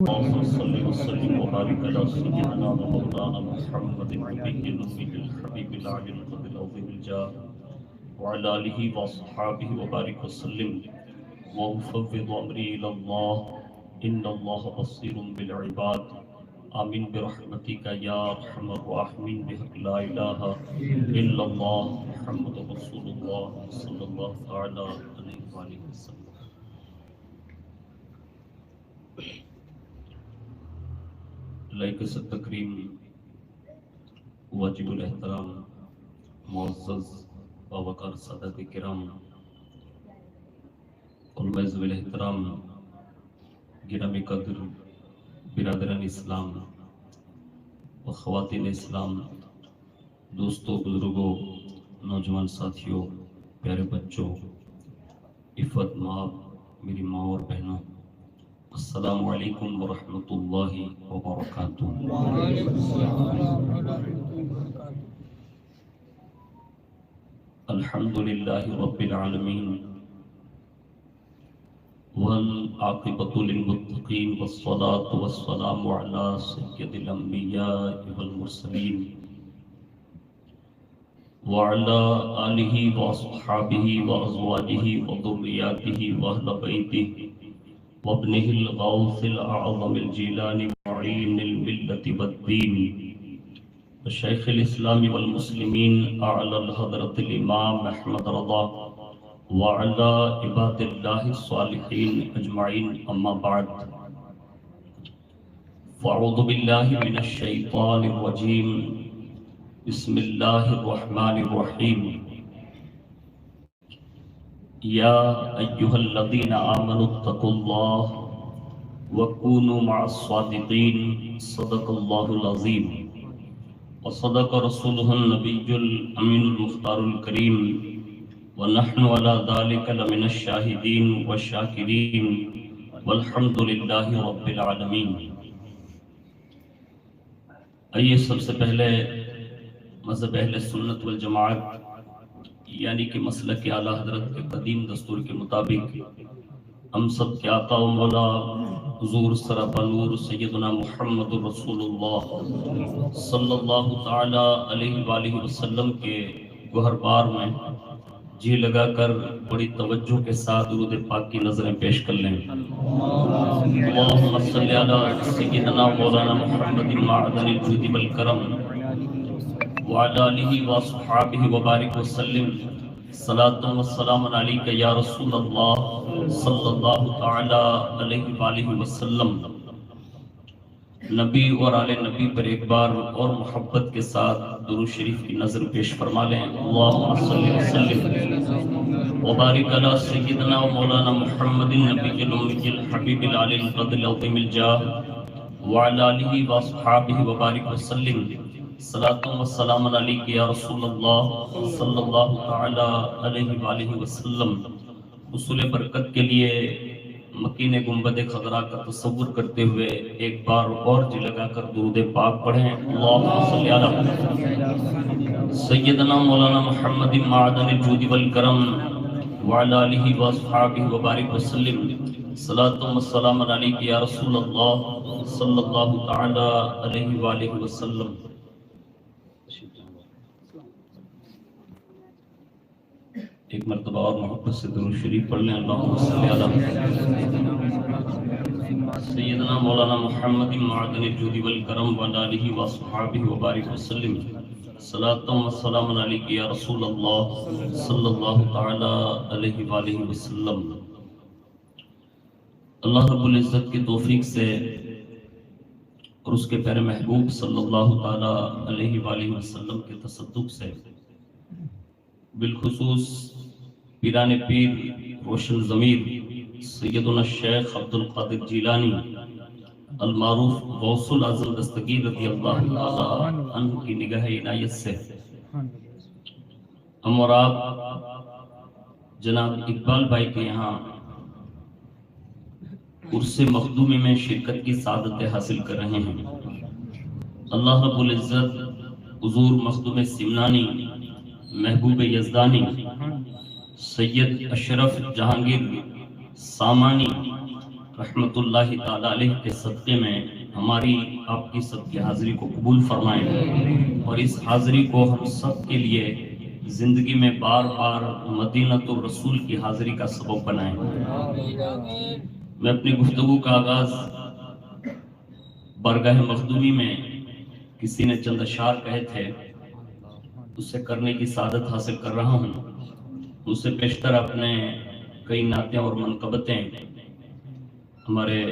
اللهم صل وسلم وبارك على سيدنا ومولانا محمد النبي الأمي الحبيب العلي القدر العظيم الجاه وعلى آله وصحابه وبارك وسلم وأفوض أمري إلى الله إن الله بصير بالعباد آمين برحمتك يا أرحم الراحمين بحق لا إله إلا الله محمد رسول الله صلى الله تعالى عليه وآله وسلم. لائق تکریم واجب الاحترام معزز باوقار سادات کرام علماء ذوی الاحترام گرامی قدر برادران اسلام و خواتین اسلام، دوستوں، بزرگوں، نوجوان ساتھیوں، پیارے بچوں، عفت مآب، میری ماں اور بہنوں، السلام علیکم ورحمۃ اللہ وبرکاتہ۔ الحمد للہ رب العالمین والعاقبۃ للمتقین والصلاة والسلام علی سید الانبیاء والمرسلین وعلی آلہ واصحابہ وازواجہ وذریاتہ واہل بیتہ وابنه الغوث الأعظم الجيلاني معين الملة والدين وشيخ الإسلام والمسلمين أعلى الحضرة الإمام أحمد رضا وعلى عباد الله الصالحين أجمعين، أما بعد، فأعوذ بالله من الشيطان الرجيم، بسم الله الرحمن الرحيم، یا ایہا الذین آمنوا اتقوا اللہ وکونوا مع الصادقین، صدق اللہ العظیم وصدق رسولہ النبی الامین المختار الکریم ونحن علی ذلک لمن الشاہدین والشاکرین والحمد للہ رب العالمین۔ آئیے سب سے پہلے مذہب اہل سنت والجماعت یعنی کہ مسلک اعلیٰ حضرت کے قدیم دستور کے مطابق ہم سب کے آقا و مولا حضور سراپا نور سیدنا محمد رسول اللہ صلی اللہ تعالی علیہ وآلہ وسلم کے گہربار میں جی لگا کر بڑی توجہ کے ساتھ درود پاک کی نظریں پیش کر لیں۔ اللہم صلی علی سیدنا مولانا محمد معدن الجود والکرم وعلى آلہ وصحابہ وبارک وسلم، صلاۃ و سلام علیک یا رسول اللہ صلی اللہ تعالی علیہ وآلہ وسلم۔ نبی اور آل نبی پر ایک بار اور محبت کے ساتھ درود شریف کی نظر پیش فرما لیں۔ اللہم صلی وسلم وبارک علی سیدنا و مولانا محمد النبی الأمی الحبیب العلی القدر العظیم الجاہ وعلى آلہ وصحابہ وبارک وسلم، صلاۃ و سلام علیک یا رسول اللہ صلی اللہ تعالی علیہ وآلہ وسلم۔ حصول برکت کے لیے مکین گنبد خضرا کا تصور کرتے ہوئے ایک بار اور جی لگا کر درود پاک پڑھیں۔ اللہم صلی علی سیدنا مولانا محمد معدن الجود والکرم وعلی آلہ واصحابہ وبارک وسلم، صلاۃ و سلام علیک یا رسول اللہ صلی اللہ تعالی علیہ وآلہ وسلم۔ ایک مرتبہ اور محبت سے درود شریف پڑھ لیں۔ اللہم صلی علی سیدنا مولانا محمد معدن الجود والکرم وعلی آلہ وصحابہ وبارک وسلم، صلاۃ و سلام علیک یا رسول اللہ صلی اللہ تعالی علیہ وآلہ وسلم۔ اللہ رب العزت کی توفیق سے اور اس کے پیارے محبوب صلی اللہ تعالی علیہ وآلہ وسلم کے تصدق سے بالخصوص پیران پیر روشن ضمیر سیدنا الشیخ عبد القادر جیلانی المعروف غوث العظم دستگیر رضی اللہ تعالی عنہ کی نگاہ عنایت سے ہم اور آپ جناب اقبال بھائی کے یہاں عرس مخدومی میں شرکت کی سعادت حاصل کر رہے ہیں۔ اللہ رب العزت حضور مخدوم سمنانی محبوب یزدانی سید اشرف جہانگیر سامانی رحمت اللہ تعالی علیہ کے صدقے میں ہماری آپ کی سب کی حاضری کو قبول فرمائیں، اور اس حاضری کو ہم سب کے لیے زندگی میں بار بار مدینۃ الرسول کی حاضری کا سبب بنائیں۔ میں اپنی گفتگو کا آغاز بارگاہ مخدومی میں کسی نے چند اشعار کہے تھے اس سے کرنے کی سعادت حاصل کر رہا ہوں۔ اس سے پیشتر اپنے کئی نعتیں اور منقبتیں ہمارے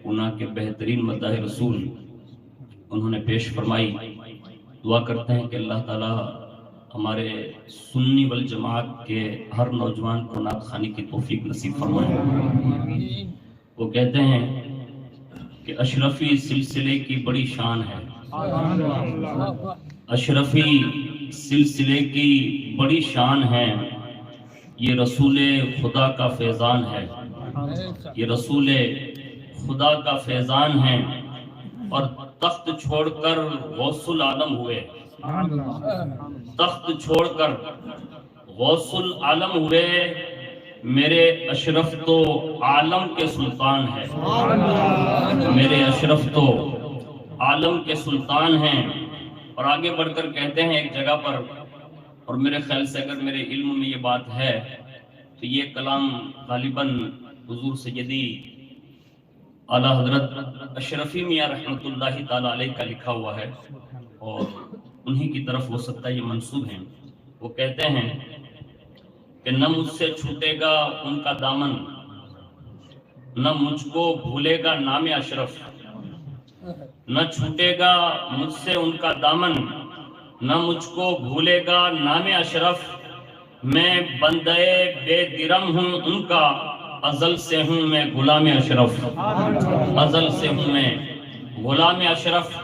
اونا کے بہترین مداح رسول انہوں نے پیش فرمائی۔ دعا کرتے ہیں کہ اللہ تعالی ہمارے سنی والجماعت کے ہر نوجوان کو نعت خوانی کی توفیق نصیب فرمائے۔ وہ کہتے ہیں کہ اشرفی سلسلے کی بڑی شان ہے، اشرفی سلسلے کی بڑی شان ہے، یہ رسول خدا کا فیضان ہے، یہ رسول خدا کا فیضان ہے، اور تخت چھوڑ کر غوث العالم ہوئے، تخت چھوڑ کر غوث العالم ہوئے، میرے اشرف تو عالم کے سلطان ہے، میرے اشرف تو عالم کے سلطان ہیں۔ اور آگے بڑھ کر کہتے ہیں ایک جگہ پر، اور میرے خیال سے اگر میرے علم میں یہ بات ہے تو یہ کلام غالباً حضور سیدی اعلیٰ حضرت اشرفی میاں رحمت اللہ تعالی علیہ کا لکھا ہوا ہے، اور انہی کی طرف ہو سکتا ہے یہ منسوب ہیں۔ وہ کہتے ہیں کہ نہ مجھ سے چھوٹے گا ان کا دامن، نہ مجھ کو بھولے گا نام اشرف، نہ چھوٹے گا مجھ سے ان کا دامن، نہ مجھ کو بھولے گا نام اشرف، میں بندے بے درم ہوں ان کا، ازل سے ہوں میں غلام اشرف، ازل سے ہوں میں غلام اشرف۔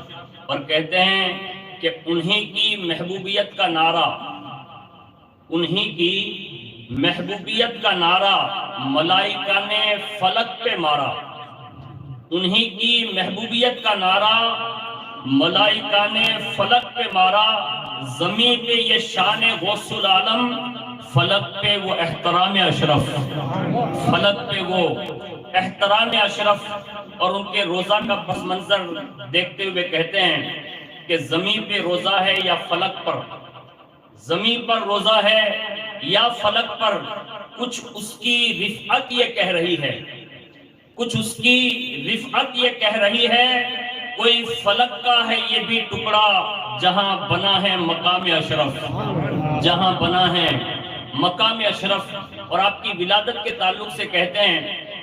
اور کہتے ہیں کہ انہی کی محبوبیت کا نعرہ، انہی کی محبوبیت کا نعرہ ملائکہ نے فلک پہ مارا، انہی کی محبوبیت کا نعرہ ملائکہ نے فلک پہ مارا، زمین پہ یہ شان غوث العالم، فلک پہ وہ احترام اشرف، فلک پہ وہ احترام اشرف۔ اور ان کے روزہ کا پس منظر دیکھتے ہوئے کہتے ہیں کہ زمین پہ روزہ ہے یا فلک پر، زمین پر روزہ ہے یا فلک پر، کچھ اس کی رفعت یہ کہہ رہی ہے، کچھ اس کی رفعت یہ کہہ رہی ہے، کوئی فلک کا ہے یہ بھی ٹکڑا، جہاں بنا ہے مقام اشرف، جہاں بنا ہے مقام اشرف۔ اور آپ کی ولادت کے تعلق سے کہتے ہیں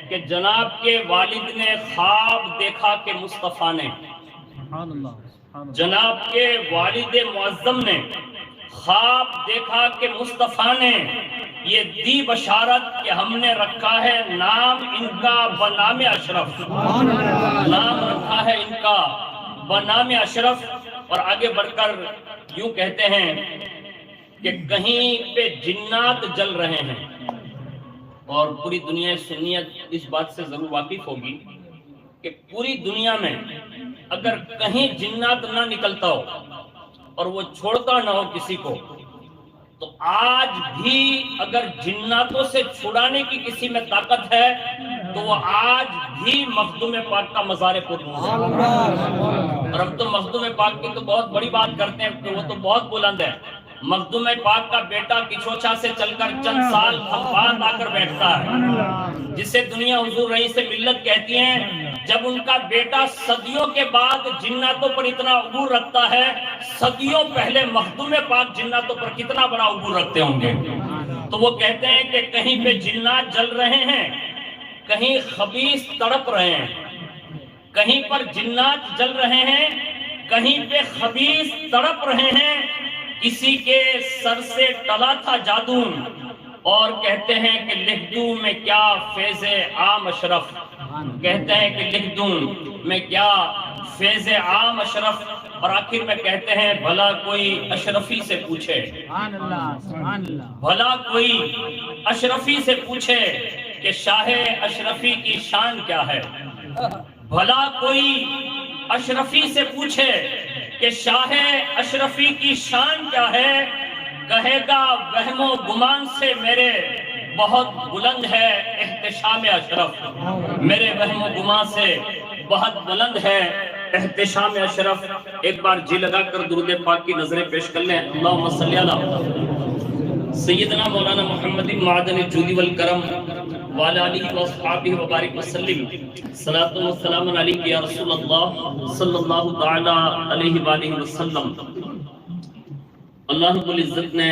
کہ جناب کے والد نے خواب دیکھا کہ مصطفیٰ نے، جناب کے والد معظم نے خواب دیکھا کہ مصطفیٰ نے یہ دی بشارت کہ ہم نے رکھا ہے نام ان کا بنام اشرف، نام رکھا ہے ان کا بنام اشرف۔ اور آگے بڑھ کر یوں کہتے ہیں کہ کہیں پہ جنات جل رہے ہیں، اور پوری دنیا سنیت اس بات سے ضرور واقف ہوگی کہ پوری دنیا میں اگر کہیں جنات نہ نکلتا ہو اور وہ چھوڑتا نہ ہو کسی کو، تو آج بھی اگر جناتوں سے چھڑانے کی کسی میں طاقت ہے تو وہ آج بھی مخدوم پاک کا مزار پر ہے۔ اور ہم تو مخدوم پاک کی تو بہت بڑی بات کرتے ہیں کہ وہ تو بہت بلند ہے۔ مخدوم پاک کا بیٹا کچھوچا سے چل کر چند سال بعد آ کر بیٹھتا ہے، جسے دنیا حضور رئیس ملت کہتی ہیں۔ جب ان کا بیٹا صدیوں کے بعد جناتوں پر اتنا عبور رکھتا ہے، صدیوں پہلے مخدوم پاک جناتوں پر کتنا بڑا عبور رکھتے ہوں گے۔ تو وہ کہتے ہیں کہ کہیں پہ جنات جل رہے ہیں، کہیں خبیث تڑپ رہے ہیں، کہیں پر جنات جل رہے ہیں، کہیں پہ خبیث تڑپ رہے ہیں، کسی کے سر سے ٹلا تھا جادو، اور کہتے ہیں کہ لکھ دوں میں کیا فیض عام اشرف، کہتے ہیں کہ لکھ دوں میں کیا فیض عام اشرف۔ اور آخر میں کہتے ہیں بھلا کوئی اشرفی سے پوچھے، بھلا کوئی اشرفی سے پوچھے کہ شاہ اشرفی کی شان کیا ہے، بھلا کوئی اشرفی سے پوچھے کہ شاہ اشرفی کی شان کیا ہے، کہے گا وہم و گمان سے میرے بہت بلند ہے احتشام اشرف، میرے وہم و گمان سے بہت بلند ہے احتشام اشرف۔ ایک بار جی لگا کر درود پاک کی نظریں پیش کر لیں۔ اللہم صلی علی سیدنا مولانا محمد معدن الجود والکرم وعلی آلہ واصحابہ وبارک وسلم۔ صلاۃ و سلام علیک یا رسول اللہ صلی اللہ تعالی علیہ وآلہ وسلم۔ اللہ رب العزت نے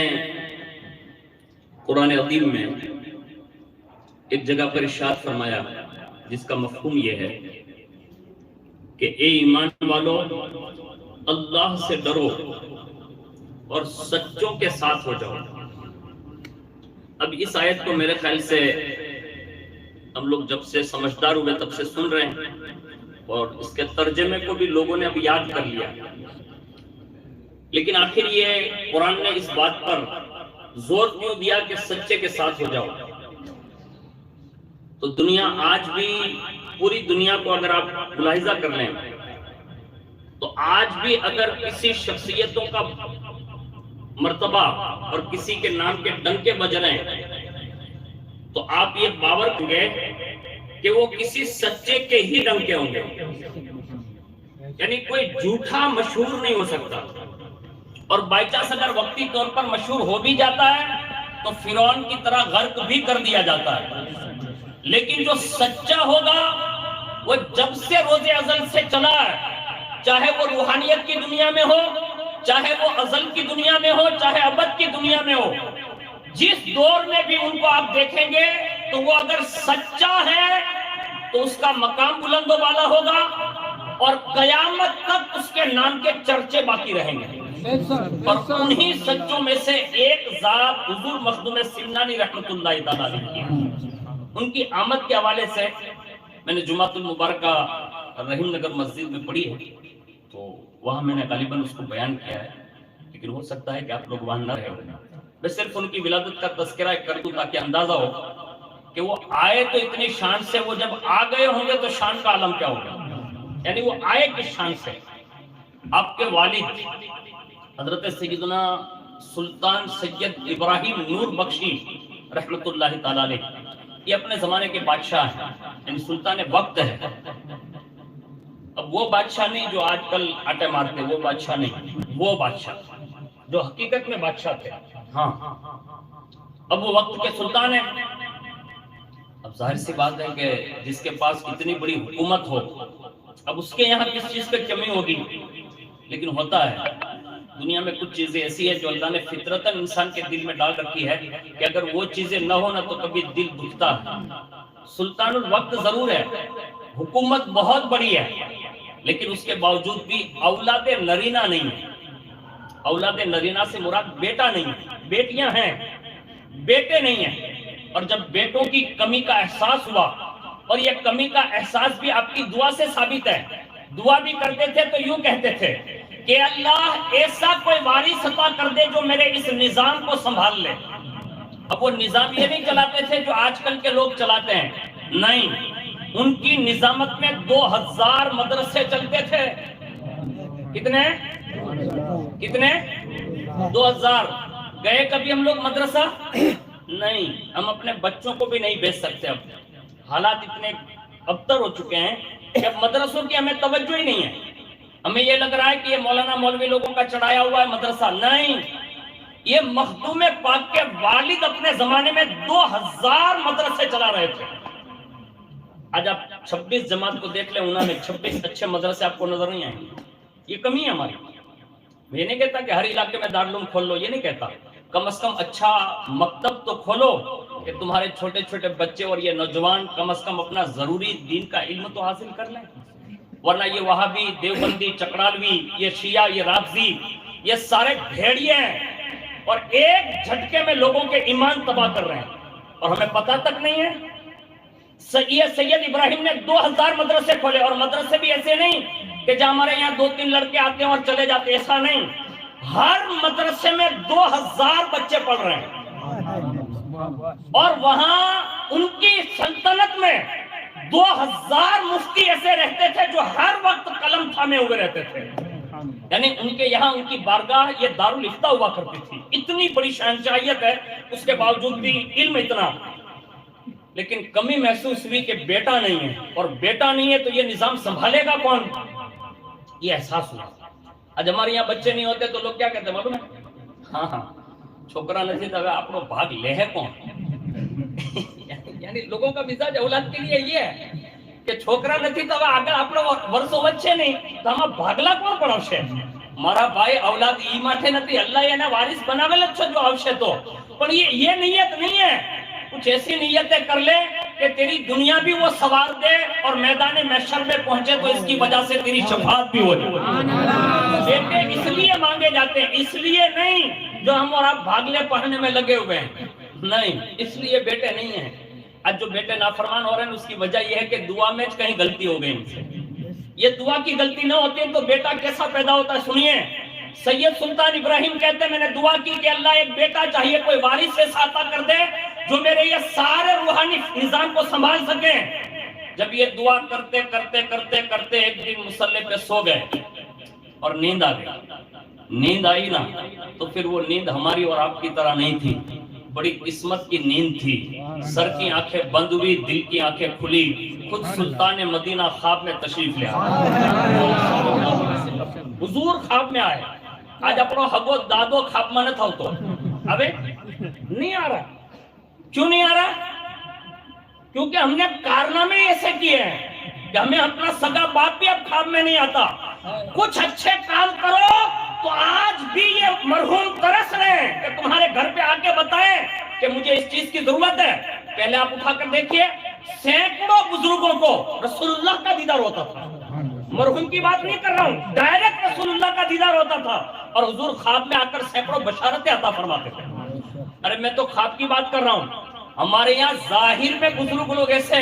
قرآن عظیم میں ایک جگہ پر ارشاد فرمایا جس کا مفہوم یہ ہے کہ اے ایمان والو اللہ سے ڈرو اور سچوں کے ساتھ ہو جاؤ۔ اب اس آیت کو میرے خیال سے ہم لوگ جب سے سمجھدار ہوئے تب سے سن رہے ہیں، اور اس کے ترجمے کو بھی لوگوں نے اب یاد کر لیا، لیکن آخر یہ قرآن نے اس بات پر زور کیوں دیا کہ سچے کے ساتھ ہو جاؤ؟ تو دنیا آج بھی، پوری دنیا کو اگر آپ ملاحظہ کر لیں تو آج بھی اگر کسی شخصیتوں کا مرتبہ اور کسی کے نام کے ڈنکے بج رہے ہیں تو آپ یہ باور کریں گے کہ وہ کسی سچے کے ہی ڈنکے ہوں گے، یعنی کوئی جھوٹا مشہور نہیں ہو سکتا۔ اور بائی چانس اگر وقتی طور پر مشہور ہو بھی جاتا ہے تو فرعون کی طرح غرق بھی کر دیا جاتا ہے، لیکن جو سچا ہوگا وہ جب سے روز ازل سے چلا ہے، چاہے وہ روحانیت کی دنیا میں ہو، چاہے وہ ازل کی دنیا میں ہو، چاہے ابد کی دنیا میں ہو، جس دور میں بھی ان کو آپ دیکھیں گے تو وہ اگر سچا ہے تو اس کا مقام بلند و بالا ہوگا، اور قیامت تک اس کے نام کے چرچے باقی رہیں گے۔ اور انہی سچوں میں سے ایک ذات حضور مخدوم سمنانی رحمت اللہ تعالیٰ علیہ کی، ان کی آمد کے حوالے سے میں نے جمعۃ المبارکہ رحیم نگر مسجد میں پڑھی ہے، تو وہاں میں نے غالباً اس کو بیان کیا ہے، لیکن ہو سکتا ہے کہ آپ لوگ وہاں نہ رہے ہو۔ میں صرف ان کی ولادت کا تذکرہ کر دوں تاکہ اندازہ ہو کہ وہ آئے تو اتنی شان سے، وہ جب آ گئے ہوں گے تو شان کا عالم کیا ہوگا، یعنی وہ آئے کس شان سے۔ آپ کے والد حضرت سیدنا سلطان سید ابراہیم نور بخشی رحمت اللہ تعالیٰ علیہ، یہ اپنے زمانے کے بادشاہ ہیں، یعنی سلطان وقت ہے۔ اب وہ بادشاہ نہیں جو آج کل آٹے مارتے، وہ بادشاہ نہیں، وہ بادشاہ جو حقیقت میں بادشاہ تھے۔ ہاں، اب وہ وقت کے سلطان ہیں۔ اب ظاہر سی بات ہے کہ جس کے پاس اتنی بڑی حکومت ہو، اب اس کے یہاں کس چیز پہ کمی ہوگی، لیکن ہوتا ہے دنیا میں کچھ چیزیں ایسی ہیں جو اللہ نے فطرتاً انسان کے دل میں ڈال رکھی ہے کہ اگر وہ چیزیں نہ ہو نا تو کبھی دل دکھتا ہے۔ سلطان الوقت ضرور ہے، حکومت بہت بڑی ہے، لیکن اس کے باوجود بھی اولاد نرینہ نہیں ہے۔ اولاد نرینہ سے مراد بیٹا نہیں ہے، بیٹیاں ہیں، بیٹے نہیں ہیں۔ اور جب بیٹوں کی کمی کا احساس ہوا، اور یہ کمی کا احساس بھی آپ کی دعا سے ثابت ہے، دعا بھی کرتے تھے تو یوں کہتے تھے کہ اللہ ایسا کوئی وارث عطا کر دے جو میرے اس نظام کو سنبھال لے۔ اب وہ نظام یہ نہیں چلاتے تھے جو آج کل کے لوگ چلاتے ہیں، نہیں، ان کی نظامت میں 2000 مدرسے چلتے تھے۔ کتنے 2000 گئے کبھی ہم لوگ مدرسہ؟ نہیں، ہم اپنے بچوں کو بھی نہیں بھیج سکتے۔ اب حالات اتنے ابتر ہو چکے ہیں کہ اب مدرسوں کی ہمیں توجہ ہی نہیں ہے۔ ہمیں یہ لگ رہا ہے کہ یہ مولانا مولوی لوگوں کا چڑھایا ہوا ہے مدرسہ، نہیں، یہ مخدوم پاک کے والد اپنے زمانے میں 2000 مدرسے چلا رہے تھے۔ آج آپ 26 جماعت کو دیکھ لیں، انہوں میں 26 اچھے مدرسے آپ کو نظر نہیں آئیں گے۔ یہ کمی ہے ہماری۔ میں یہ نہیں کہتا کہ ہر علاقے میں دارالعلوم کھول لو، یہ نہیں کہتا، کم از کم اچھا مکتب تو کھولو کہ تمہارے چھوٹے چھوٹے بچے اور یہ نوجوان کم از کم اپنا ضروری دین کا علم تو حاصل کر لیں، ورنہ یہ وہابی، دیوبندی، چکرالوی، یہ شیعہ، یہ رافضی، یہ سارے بھیڑیے ہیں اور ایک جھٹکے میں لوگوں کے ایمان تباہ کر رہے ہیں، اور ہمیں پتہ تک نہیں ہے۔ سید ابراہیم نے 2000 مدرسے کھولے، اور مدرسے بھی ایسے نہیں کہ جہاں ہمارے یہاں 2-3 لڑکے آتے ہیں اور چلے جاتے، ایسا نہیں، ہر مدرسے میں 2000 بچے پڑھ رہے ہیں۔ اور وہاں ان کی سلطنت میں 2000 مفتی ایسے رہتے تھے جو ہر وقت قلم تھامے ہوئے رہتے تھے، یعنی ان کے یہاں ان کی بارگاہ یہ دارالافتاء ہوا کرتی تھی۔ اتنی بڑی شہنشاہیت ہے، اس کے باوجود بھی علم اتنا۔ لیکن کمی محسوس ہوئی کہ بیٹا نہیں ہے، اور بیٹا نہیں ہے تو یہ نظام سنبھالے گا کون؟ یہ احساس ہوا۔ آج ہمارے یہاں بچے نہیں ہوتے تو لوگ کیا کہتے ہیں معلوم ہے؟ ہاں چھوکرا نہیں تو آپ بھاگ لے ہے کون؟ یعنی لوگوں کا مزاج اولاد کے لیے یہ ہے کہ چھوکرا نہیں تو اگر آپ ورسوں بچے نہیں تو ہم بھاگلا کون پڑوشے؟ મારા ભાઈ اولاد ای માટે નથી, اللہ એના વારિસ બનાવેલ જ છે જો આવશે તો. પણ یہ نیت نہیں ہے. کچھ ایسی نیتیں کر لے کہ تیری دنیا بھی وہ سوار دے اور میدان محشر میں پہنچے تو اس کی وجہ سے تیری شفاعت بھی ہو جائے. بیٹے اس لیے مانگے جاتے ہیں، اس لیے نہیں جو ہم اور آپ بھاگلے پڑھنے میں لگے ہوئے ہیں، نہیں اس لیے بیٹے نہیں ہیں. آج جو بیٹے نافرمان ہو رہے ہیں اس کی وجہ یہ ہے کہ دعا میں کہیں غلطی ہو گئی ان سے. یہ دعا کی غلطی نہ ہوتی تو بیٹا کیسا پیدا ہوتا؟ سنیے، سید سلطان ابراہیم کہتے ہیں میں نے دعا کی کہ اللہ ایک بیٹا چاہیے، کوئی وارث ایسا عطا کر دے جو میرے یہ سارے روحانی نظام کو سنبھال سکے. جب یہ دعا کرتے کرتے کرتے کرتے ایک دن مصلی پہ سو گئے اور نیند آ گئی. نیند آئی نا تو پھر وہ نیند ہماری اور آپ کی طرح نہیں تھی، بڑی قسمت کی نیند تھی. سر کی آنکھیں بند ہوئی، دل کی آنکھیں کھلی، خود سلطان مدینہ خواب میں تشریف لے آئے. حضور خواب میں آئے. آج اپنا حگو دادو خواب میں نہ تھا تو ابے نہیں آ رہا. کیوں نہیں آ رہا؟ کیونکہ ہم نے کارنامے ایسے کیے ہیں کہ ہمیں اپنا سگا باپ بھی اب خواب میں نہیں آتا. کچھ اچھے کام کرو تو آج بھی یہ مرحوم ترس رہے ہیں کہ تمہارے گھر پہ آ کے بتائیں کہ مجھے اس چیز کی ضرورت ہے. پہلے آپ اٹھا کر دیکھیے، سینکڑوں بزرگوں کو رسول اللہ کا دیدار ہوتا تھا. مرحوم کی بات نہیں کر رہا ہوں، ڈائریکٹ رسول اللہ کا دیدار ہوتا تھا اور حضور خواب میں آ کر سینکڑوں بشارتیں عطا فرماتے تھے. ارے میں تو خواب کی بات کر رہا ہوں. ہمارے یہاں ظاہر میں بزرگ لوگ ایسے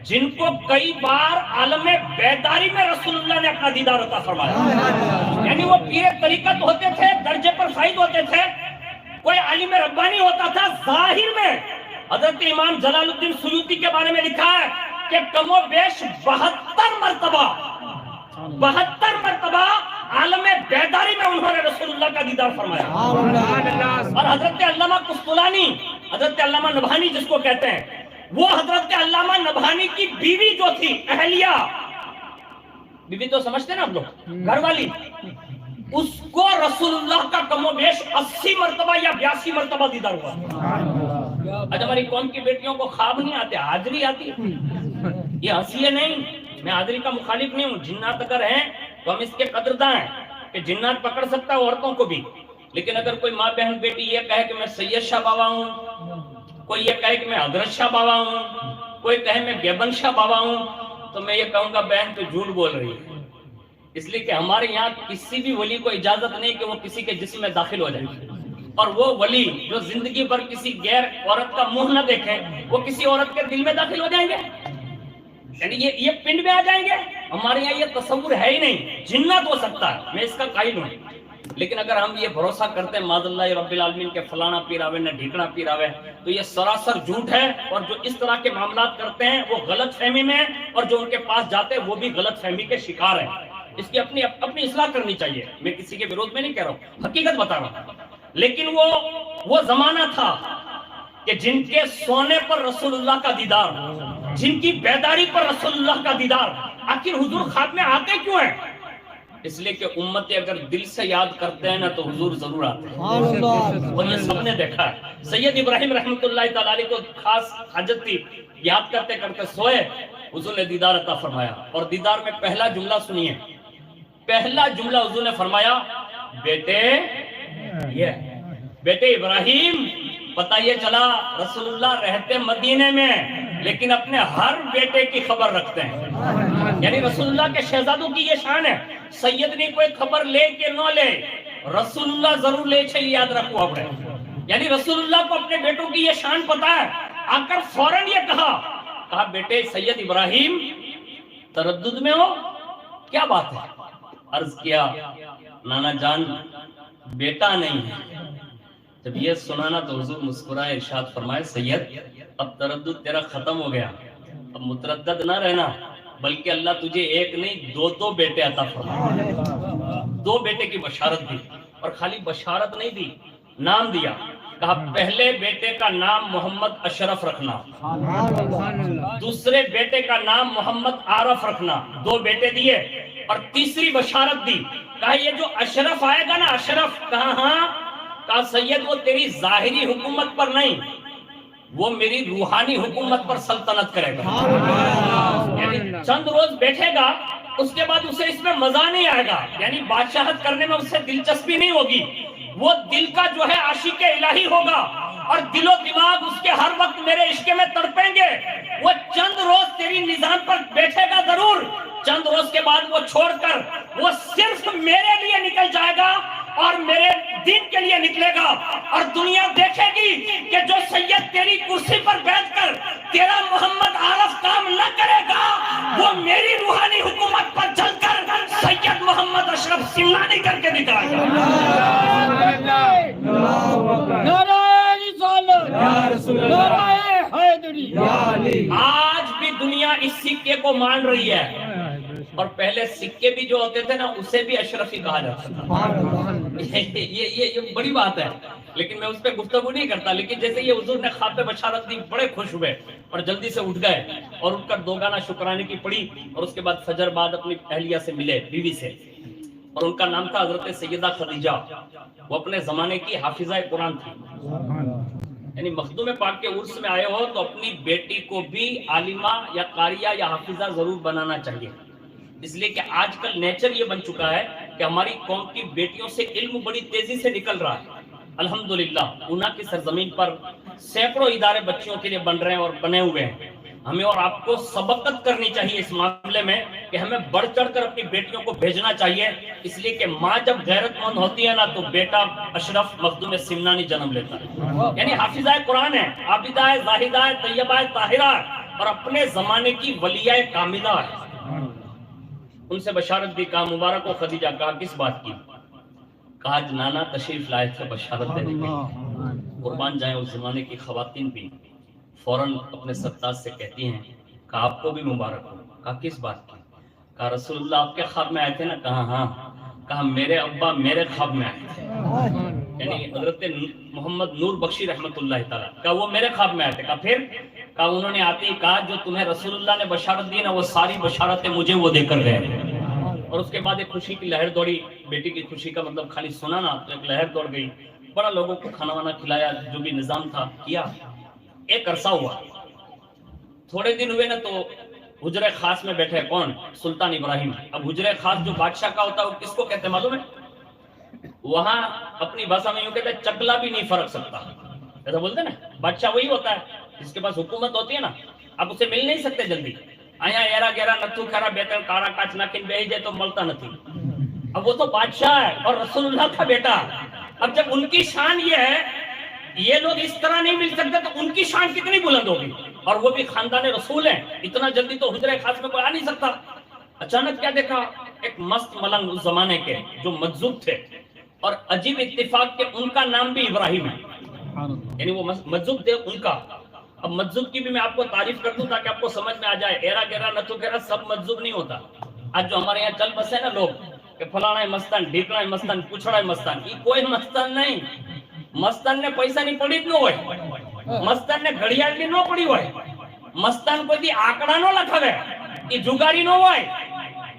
جن کو کئی بار عالم بیداری میں رسول اللہ نے اپنا دیدار عطا فرمایا. یعنی وہ پیر طریقت ہوتے تھے، درجے پر فائد ہوتے تھے، کوئی عالم ربانی ہوتا تھا. ظاہر میں حضرت امام جلال الدین سیوطی کے بارے میں لکھا ہے کہ کم و بیش 72 مرتبہ عالم بیداری میں انہوں نے رسول اللہ کا دیدار فرمایا. اور حضرت علامہ قسطلانی، حضرت علامہ نبھانی جس کو کہتے ہیں، وہ حضرت علامہ نبھانی کی بیوی جو تھی اہلیہ، بیوی تو سمجھتے ہیں نا آپ لوگ، گھر والی، اس کو رسول اللہ کا کم و بیش 80 مرتبہ یا 82 مرتبہ دیدار ہوا. آج ہماری قوم کی بیٹیوں کو خواب نہیں آتے، حاضری آتی. یہ ہنسی نہیں، میں حاضری کا مخالف نہیں ہوں. جنات اگر ہیں تو ہم اس کے قدرداں ہیں کہ جنات پکڑ سکتا ہے عورتوں کو بھی. لیکن اگر کوئی ماں بہن بیٹی یہ کہے کہ میں سید شاہ بابا ہوں، کوئی یہ کہے کہ میں حضرت شاہ بابا ہوں، کوئی کہے میں گیبن شاہ بابا ہوں، تو میں یہ کہوں گا بہن تو جھوٹ بول رہی ہے. اس لیے کہ ہمارے یہاں کسی بھی ولی کو اجازت نہیں کہ وہ کسی کے جسم میں داخل ہو جائے. اور وہ ولی جو زندگی پر کسی غیر عورت کا منہ نہ دیکھے وہ کسی عورت کے دل میں داخل ہو جائیں گے، یعنی یہ پنڈ میں آ جائیں گے. ہمارے یہاں یہ تصور ہے ہی نہیں. جنات ہو سکتا ہے، میں اس کا قائل ہوں، لیکن اگر ہم یہ بھروسہ کرتے ہیں معاذ اللہ رب العالمین کے فلانا پیر آوے نہ ڈھیکڑا پیر آوے، تو یہ سراسر جھوٹ ہے. اور جو اس طرح کے معاملات کرتے ہیں وہ غلط فہمی میں ہیں، اور جو ان کے پاس جاتے ہیں وہ بھی غلط فہمی کے شکار ہیں. اس کی اپنی اصلاح کرنی چاہیے. میں کسی کے وروਧ میں نہیں کہہ رہا ہوں، حقیقت بتا رہا ہوں. لیکن وہ زمانہ تھا کہ جن کے سونے پر رسول اللہ کا دیدار، جن کی بیداری پر رسول اللہ کا دیدار. آخر حضور خواب میں آتے کیوں ہیں؟ اس لیے کہ امتیں اگر دل سے یاد کرتے ہیں نا تو حضور ضرور آتے ہیں، اور یہ سب نے دیکھا ہے. سید ابراہیم رحمۃ اللہ تعالی علیہ کو خاص حاجت تھی، یاد کرتے کرتے سوئے، حضور نے دیدار عطا فرمایا. اور دیدار میں پہلا جملہ سنیے، پہلا جملہ حضور نے فرمایا، بیٹے ابراہیم، پتہ یہ چلا رسول اللہ رہتے مدینے میں لیکن اپنے ہر بیٹے کی خبر رکھتے ہیں. یعنی رسول اللہ کے شہزادوں کی یہ شان ہے، سید نے کوئی خبر لے کہ نہ لے، رسول اللہ ضرور لے چھے، یاد رکھو اپنے. یعنی رسول اللہ کو اپنے بیٹوں کی یہ شان پتا ہے. آ کر فوراً یہ کہا بیٹے سید ابراہیم تردد میں ہو، کیا بات ہے؟ عرض کیا نانا جان بیٹا نہیں ہے. جب یہ سنانا تو حضور مسکرائے، ارشاد فرمائے سید اب تردد تیرا ختم ہو گیا، اب متردد نہ رہنا، بلکہ اللہ تجھے ایک نہیں 2 بیٹے عطا فرمائے. 2 بیٹے کی بشارت دی، اور خالی بشارت نہیں دی، نام دیا. کہا پہلے بیٹے کا نام محمد اشرف رکھنا، دوسرے بیٹے کا نام محمد عارف رکھنا، 2 بیٹے دیے، اور تیسری بشارت دی، کہا یہ جو اشرف آئے گا نا اشرف، کہا ہاں، کہا سید وہ تیری ظاہری حکومت پر نہیں، وہ میری روحانی حکومت پر سلطنت کرے گا، یعنی چند روز بیٹھے گا، اس کے بعد اسے اس میں مزہ نہیں آئے گا، یعنی بادشاہت کرنے میں اسے دلچسپی نہیں ہوگی، وہ دل کا جو ہے عاشق الہی ہوگا، اور دل و دماغ اس کے ہر وقت میرے عشق میں تڑپیں گے، وہ چند روز تیری نظام پر بیٹھے گا ضرور، چند روز کے بعد وہ چھوڑ کر وہ صرف میرے لیے نکل جائے گا اور میرے دین کے لیے نکلے گا، اور دنیا دیکھے گی کہ جو سید تیری کرسی پر بیٹھ کر تیرا محمد عارف کام نہ کرے گا، وہ میری روحانی حکومت پر چل کر سید محمد اشرف سمنانی کر کے دکھائے گا۔ آج بھی دنیا اس سکے کو مان رہی ہے، اور پہلے سکے بھی جو ہوتے تھے نا اسے بھی اشرفی کہا جاتا تھا، یہ بڑی بات ہے، لیکن میں اس پہ گفتگو نہیں کرتا، لیکن جیسے یہ حضور نے خواب میں بشارت دی، بڑے خوش ہوئے اور جلدی سے اٹھ گئے اور اٹھ کر 2 گانا شکرانے کی پڑھی، اور اس کے بعد فجر بعد اپنی اہلیہ سے ملے، بیوی سے، اور ان کا نام تھا حضرت سیدہ خدیجہ، وہ اپنے زمانے کی حافظہ قرآن تھی، یعنی مخدوم پاک کے عرس میں آئے ہو تو اپنی بیٹی کو بھی عالمہ یا قاریہ یا حافظہ ضرور بنانا چاہیے، اس لیے کہ آج کل نیچر یہ بن چکا ہے کہ ہماری قوم کی بیٹیوں سے علم بڑی تیزی سے نکل رہا ہے، الحمدللہ اونا کی سرزمین پر سینکڑوں ادارے بچیوں کے لیے بن رہے ہیں اور بنے ہوئے ہیں، ہمیں اور آپ کو سبقت کرنی چاہیے اس معاملے میں کہ ہمیں بڑھ چڑھ کر اپنی بیٹیوں کو بھیجنا چاہیے، اس لیے کہ ماں جب غیرت مند ہوتی ہے نا تو بیٹا اشرف مخدوم سمنانی جنم لیتا ہے، یعنی حافظہ قرآن ہے، عابدہ ہے، زاہدہ ہے، طیبہ ہے، طاہرہ ہے، اور اپنے زمانے کی ولیہ کاملہ ہے۔ ان سے بشارت دی، کہا مبارک ہو خدیجہ، کہا کس بات کی، کہا آج نانا تشریف لائے تھے بشارت دینے کے، قربان جائیں اس زمانے کی خواتین بھی فوراً اپنے سرتاج سے کہتی ہیں کہ آپ کو بھی مبارک ہو، کہا کس بات کی، کہا رسول اللہ آپ کے خواب میں آئے تھے نا، کہا ہاں، کہا میرے ابا میرے خواب میں آئے تھے، یعنی حضرت محمد نور بخشی رحمت اللہ تعالیٰ، کہا وہ میرے خواب میں آئے تھے، کہا پھر، کہا انہوں نے آتے ہی کہا جو تمہیں رسول اللہ نے بشارت دی نا وہ ساری بشارتیں مجھے وہ دے کر گئے، اور اس کے بعد ایک خوشی کی لہر دوڑی، بیٹی کی خوشی کا مطلب خالی سنا نا تو ایک لہر دوڑ گئی، بڑا لوگوں کو کھانا وانا کھلایا، جو بھی نظام تھا کیا، ایک عرصہ ہوا، تھوڑے دن ہوئے نا تو حجرے خاص میں بیٹھے، کون، سلطان ابراہیم، اب حجرے خاص جو بادشاہ کا ہوتا ہے وہ کس کو کہتے ہیں معلوم ہے، وہاں اپنی بھاشا میں یوں کہتے ہیں چکلا بھی نہیں فرق سکتا، ایسا بولتے نا، بادشاہ وہی ہوتا ہے جس کے پاس حکومت ہوتی ہے نا، اب اسے مل نہیں سکتے جلدی، آیا ایرا گیرا نتو کھرا بیتن کارا کاچ ناکن بیج جائے تو ملتا نتھی، اب وہ تو بادشاہ ہے اور رسول اللہ کا بیٹا، اب جب ان کی شان یہ ہے، یہ لوگ اس طرح نہیں مل سکتے تو ان کی شان کتنی بلند ہوگی، اور وہ بھی خاندان رسول ہیں، اتنا جلدی تو حجرے خاص میں کوئی آ نہیں سکتا۔ اچانک کیا دیکھا، ایک مست ملنگ اس زمانے کے جو مجذوب تھے، اور عجیب اتفاق کہ ان کا نام بھی ابراہیم ہے، یعنی وہ مجذوب تھے ان کا۔ اب مجذوب کی بھی میں آپ کو تعریف کر دوں تاکہ آپ کو سمجھ میں آ جائے، ایرا گیرا نتو گیرا سب مجذوب نہیں ہوتا، آج جو ہمارے یہاں چل بسے نا لوگ کہ فلانا ہے مستان، ڈھیکڑا ہے مستان، پچھڑا ہے مستان، یہ کوئی مستان نہیں، مستان نے پیسہ نہیں پڑی نو ہوئے، مستان نے گھڑیال نو پڑی ہوئے، مستان کوئی دی آکڑا نو لکھا ہے، یہ جگاری نو ہوئے،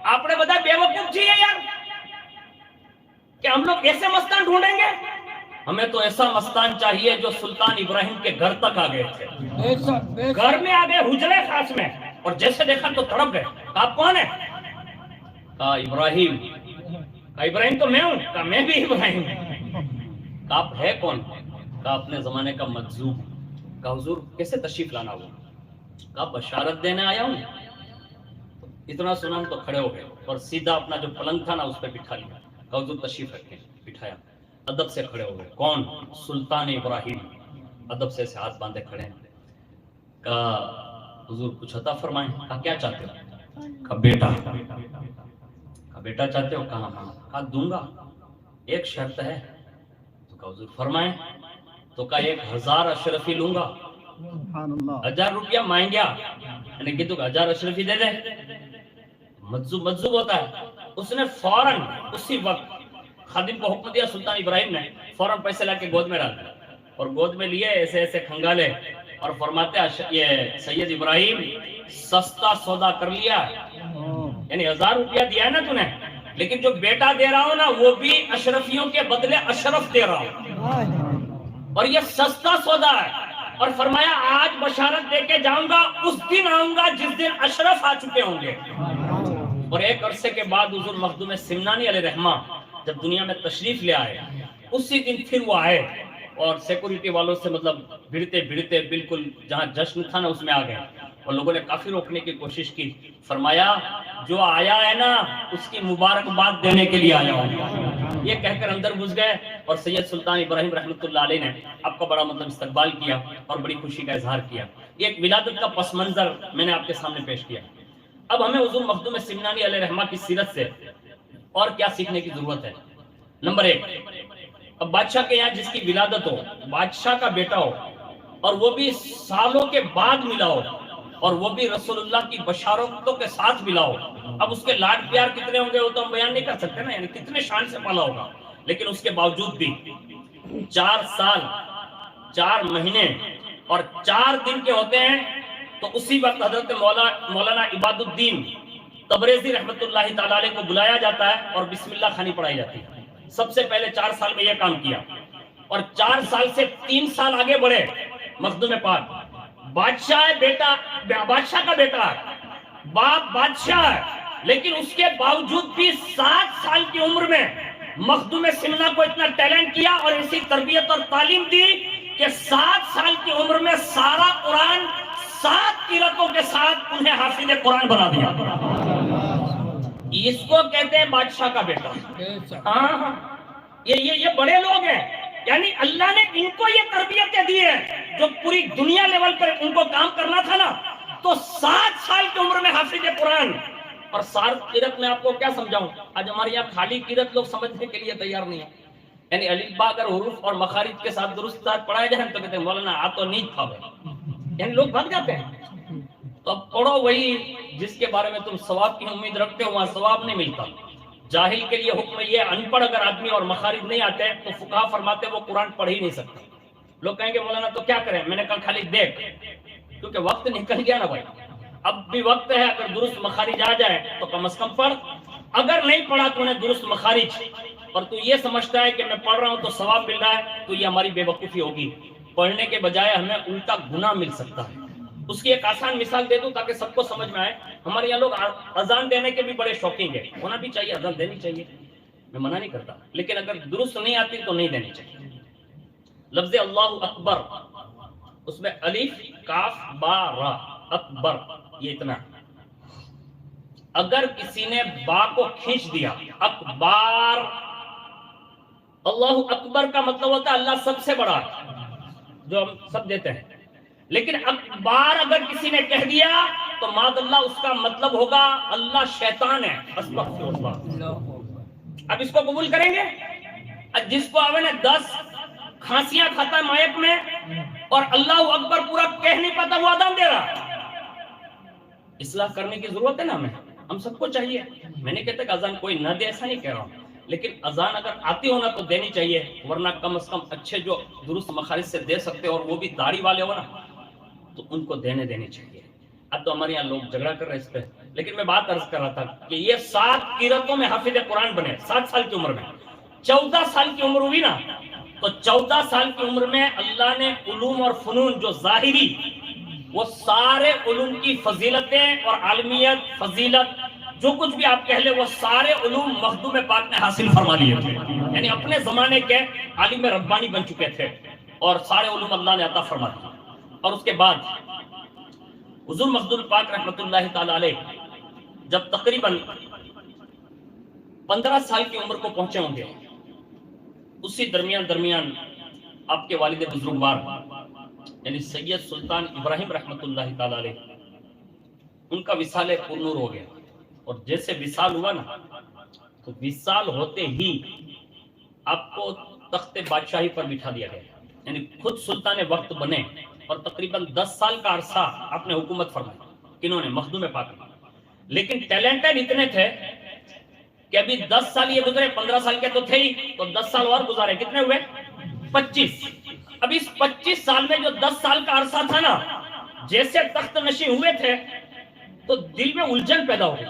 آپ نے بتا بے وقوف چاہیے یار کہ ہم لوگ ایسے مستان ڈھونڈیں گے، ہمیں تو ایسا مستان چاہیے جو سلطان ابراہیم کے گھر تک آ گئے تھے، گھر میں آ گئے حجرے خاص میں، اور جیسے دیکھا تو تڑپ گئے، آپ کون ہے، کہا ابراہیم، کہا ابراہیم تو میں ہوں، کہا میں بھی ابراہیم ہوں، کہا آپ ہے کون، کہا اپنے زمانے کا مجذوب، کہا حضور کیسے تشریف لانا ہوا، کہا بشارت دینے آیا ہوں، اتنا سنا تو کھڑے ہو گئے اور سیدھا اپنا جو پلنگ تھا نا اس پہ بٹھا لیا، کہا حضور تشریف رکھیں، بٹھایا، ادب سے کھڑے ہو گئے، کون، سلطان ابراہیم، ادب سے ہاتھ باندھے کھڑے ہیں، کہا حضور کچھ عطا فرمائیں، کہا کیا چاہتے ہو، کہا بیٹا، کہا بیٹا چاہتے ہو، کہا ہاں، کہا دوں گا، ایک شرط ہے، تو کہا حضور فرمائیں، تو کہا 1000 اشرفی لوں گا، 1000 روپیہ مانگیا، میں نے کہا 1000 اشرفی دے دے، مجذوب ہوتا ہے، اس نے فوراً اسی وقت خادم کو حکم دیا، سلطان ابراہیم نے فوراً پیسے لا کے گود میں ڈال دیا، اور گود میں لیے ایسے ایسے کھنگالے اور فرماتے یہ سید ابراہیم سستا سودا کر لیا، یعنی 1000 روپیہ دیا ہے نا تو نے، لیکن جو بیٹا دے رہا ہوں نا وہ بھی اشرفیوں کے بدلے اشرف دے رہا ہوں، اور یہ سستا سودا ہے۔ اور فرمایا آج بشارت دے کے جاؤں گا، اس دن آؤں گا جس دن اشرف آ چکے ہوں گے۔ اور ایک عرصے کے بعد حضور مخدوم سمنانی علیہ رحمہ جب دنیا میں تشریف لے آئے، اسی دن پھر وہ آئے اور سیکورٹی والوں سے مطلب بھیڑتے بھیڑتے بالکل جہاں جشن تھا نا اس میں آ گئے، اور لوگوں نے کافی روکنے کی کوشش کی۔ فرمایا جو آیا ہے نا اس کی مبارکباد دینے کے لیے آیا ہوں، یہ کہہ کر اندر گھس گئے، اور سید سلطان ابراہیم رحمۃ اللہ علیہ نے آپ کا بڑا مطلب استقبال کیا اور بڑی خوشی کا اظہار کیا۔ یہ ایک ولادت کا پس منظر میں نے آپ کے سامنے پیش کیا۔ اب ہمیں حضور مخدوم سمنانی علیہ رحمہ کی سیرت سے اور کیا سیکھنے کی ضرورت ہے؟ نمبر 1، اب بادشاہ کے یہاں جس کی ولادت ہو، بادشاہ کا بیٹا ہو، اور وہ بھی سالوں کے بعد ملا ہو، اور وہ بھی رسول اللہ کی بشارتوں کے ساتھ ملا ہو، اب اس کے لاڈ پیار کتنے ہوں گے وہ تو ہم بیان نہیں کر سکتے نا، یعنی کتنے شان سے پالا ہوگا، لیکن اس کے باوجود بھی 4 سال 4 مہینے اور 4 دن کے ہوتے ہیں، تو اسی وقت حضرت مولانا عباد الدین تبریزی رحمت اللہ تعالی علیہ کو بلایا جاتا ہے اور بسم اللہ خوانی پڑھائی جاتی ہے۔ سب سے پہلے 4 سال میں یہ کام کیا، اور 4 سال سے 3 سال آگے بڑھے مخدوم پاک، بادشاہ بیٹا، بادشاہ کا بیٹا ہے، باپ بادشاہ ہے، لیکن اس کے باوجود بھی 7 سال کی عمر میں مخدوم سمنا کو اتنا ٹیلنٹ کیا اور اسی تربیت اور تعلیم دی کہ 7 سال کی عمر میں سارا قرآن 7 قرأتوں کے ساتھ انہیں حافظ قرآن بنا دیا۔ اس کو کہتے ہیں بادشاہ کا بیٹا۔ ہاں یہ بڑے لوگ ہیں، یعنی اللہ نے ان کو یہ تربیتیں دی ہیں جو پوری دنیا لیول پر ان کو کام کرنا تھا نا، تو 7 سال کی عمر میں حافظ قرآن اور 7 قرأت میں آپ کو کیا سمجھاؤں، آج ہمارے یہاں خالی قرأت لوگ سمجھنے کے لیے تیار نہیں ہیں، یعنی الف با اگر حروف اور مخارج کے ساتھ درست پڑھائے جائیں تو کہتے ہیں مولانا آ تو نہیں تھا بھائی، یعنی لوگ بھگ جاتے ہیں۔ تو اب پڑھو وہی جس کے بارے میں تم ثواب کی امید رکھتے ہو، وہاں ثواب نہیں ملتا۔ جاہل کے لیے حکم یہ، ان پڑھ اگر آدمی اور مخارج نہیں آتے تو فقہا فرماتے وہ قرآن پڑھ ہی نہیں سکتا۔ لوگ کہیں گے مولانا تو کیا کریں، میں نے کہا خالی دیکھ، کیونکہ وقت نکل گیا نا بھائی، اب بھی وقت ہے، اگر درست مخارج آ جائے تو کم از کم پڑھ، اگر نہیں پڑھا تو انہیں درست مخارج، اور تو یہ سمجھتا ہے کہ میں پڑھ رہا ہوں تو ثواب مل رہا ہے، تو یہ ہماری بے وقوفی ہوگی۔ پڑھنے کے بجائے ہمیں الٹا گناہ مل سکتا ہے۔ اس کی ایک آسان مثال دے دوں تاکہ سب کو سمجھ میں آئے۔ ہمارے یہاں لوگ اذان دینے کے بھی بڑے شوقین ہیں، ہونا بھی چاہیے، اذان دینی چاہیے، میں منع نہیں کرتا، لیکن اگر درست نہیں آتی تو نہیں دینی چاہیے۔ لفظ اللہ اکبر، اس میں الف کاف با را، اکبر، یہ اتنا، اگر کسی نے با کو کھینچ دیا، اکبار، اللہ اکبر کا مطلب ہوتا ہے اللہ سب سے بڑا ہے، جو ہم سب دیتے ہیں، لیکن اکبار اگر کسی نے کہہ دیا تو معاذ اللہ اس کا مطلب ہوگا اللہ شیطان ہے۔ اب اس کو قبول کریں گے؟ جس کو آوے نے 10 کھانسیاں کھاتا ہے مائک میں اور اللہ اکبر پورا کہہ نہیں پاتا، وہ اذان دے رہا۔ اصلاح کرنے کی ضرورت ہے نا ہمیں، ہم سب کو چاہیے۔ میں نہیں کہتا کہ اذان کوئی نہ دے، ایسا نہیں کہہ رہا ہوں، لیکن اذان اگر آتی ہونا تو دینی چاہیے، ورنہ کم از کم اچھے جو درست مخارج سے دے سکتے اور وہ بھی داڑھی والے ہو نا تو ان کو دینی چاہیے۔ اب تو ہمارے یہاں لوگ جھگڑا کر رہے اس پہ، لیکن میں بات عرض کر رہا تھا کہ یہ 7 قرأتوں میں حافظ قرآن بنے 7 سال کی عمر میں۔ 14 سال کی عمر ہوئی نا تو 14 سال کی عمر میں اللہ نے علوم اور فنون جو ظاہری، وہ سارے علوم کی فضیلتیں اور عالمیت، فضیلت، جو کچھ بھی آپ کہہ لیں، وہ سارے علوم مخدوم پاک نے حاصل فرما لیے تھے، یعنی اپنے زمانے کے عالم ربانی بن چکے تھے اور سارے علوم اللہ نے عطا فرما دیے۔ اور اس کے بعد حضور مخدوم پاک رحمت اللہ تعالی علیہ جب تقریباً 15 سال کی عمر کو پہنچے ہوں گے، اسی درمیان آپ کے والد بزرگوار یعنی سید سلطان ابراہیم رحمت اللہ تعالی علیہ، ان کا وصال پرنور ہو گیا، اور جیسے وصال ہوا نا تو وصال ہوتے ہی آپ کو تخت بادشاہی پر بٹھا دیا گیا، یعنی خود سلطان وقت بنے، اور تقریباً 10 سال کا عرصہ آپ نے حکومت فرمائی۔ کنہوں نے؟ مخدوم پاک نے۔ لیکن ٹیلنٹڈ اتنے تھے کہ ابھی 10 سال یہ گزرے، 15 سال کے تو تھے ہی، تو 10 سال اور گزارے، کتنے ہوئے؟ 25۔ اب اس 25 سال میں جو 10 سال کا عرصہ تھا نا، جیسے تخت نشین ہوئے تھے تو دل میں الجھن پیدا ہو گئی.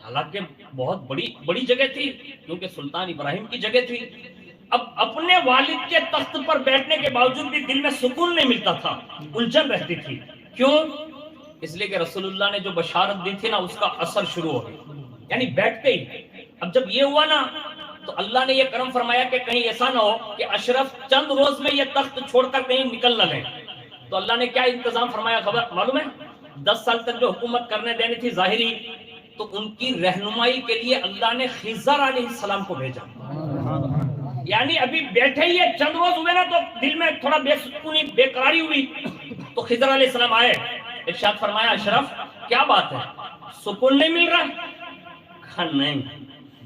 حالانکہ بہت بڑی جگہ تھی، کیونکہ سلطان ابراہیم کی جگہ تھی. اب اپنے والد کے تخت پر بیٹھنے کے باوجود بھی دل میں سکون نہیں ملتا تھا، الجھن رہتی تھی. کیوں؟ اس لیے کہ رسول اللہ نے جو بشارت دی تھی نا، اس کا اثر شروع ہو گیا. یعنی بیٹھتے ہی اب جب یہ ہوا نا، تو اللہ نے یہ کرم فرمایا کہ کہیں ایسا نہ ہو کہ اشرف چند روز میں یہ تخت چھوڑ کر کہیں نکل نہ لیں. تو اللہ نے کیا انتظام فرمایا خبر معلوم ہے؟ 10 سال تک جو حکومت کرنے دینی تھی ظاہری، تو ان کی رہنمائی کے لیے اللہ نے خضر علیہ السلام کو بھیجا. یعنی ابھی بیٹھے ہی چند روز ہوئے نا، تو دل میں تھوڑا بے سکونی بے قراری ہوئی. تو خضر علیہ السلام آئے، ارشاد فرمایا اشرف کیا بات ہے، سکون نہیں مل رہا؟ کہا نہیں،